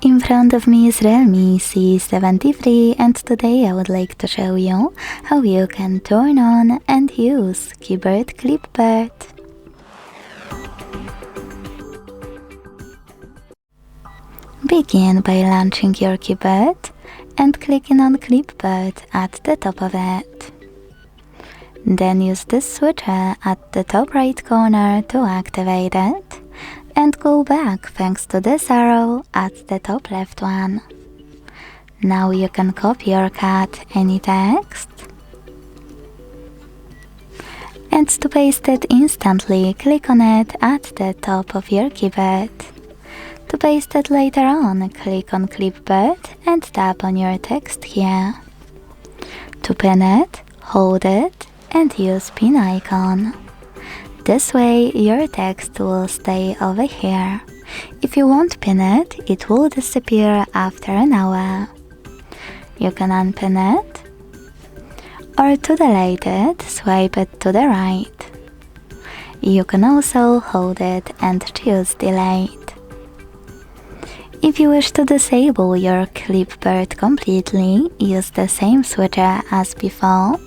In front of me is REALME C73 and today I would like to show you how you can turn on and use keyboard Clipboard. Begin by launching your keyboard and clicking on Clipboard at the top of it. Then use this switcher at the top right corner to activate it. And go back thanks to this arrow at the top left one. Now you can copy or cut any text. And to paste it instantly, click on it at the top of your keyboard. To paste it later on, click on Clipboard and tap on your text here. To pin it, hold it and use pin icon. This way your text will stay over here. If you won't pin it, it will disappear after an hour. You can unpin it, or to delete it, swipe it to the right. You can also hold it and choose delete. If you wish to disable your Clipboard completely, use the same switcher as before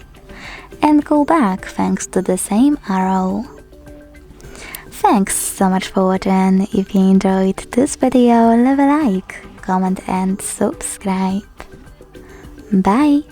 and go back thanks to the same arrow. Thanks so much for watching. If you enjoyed this video, leave a like, comment and subscribe. Bye!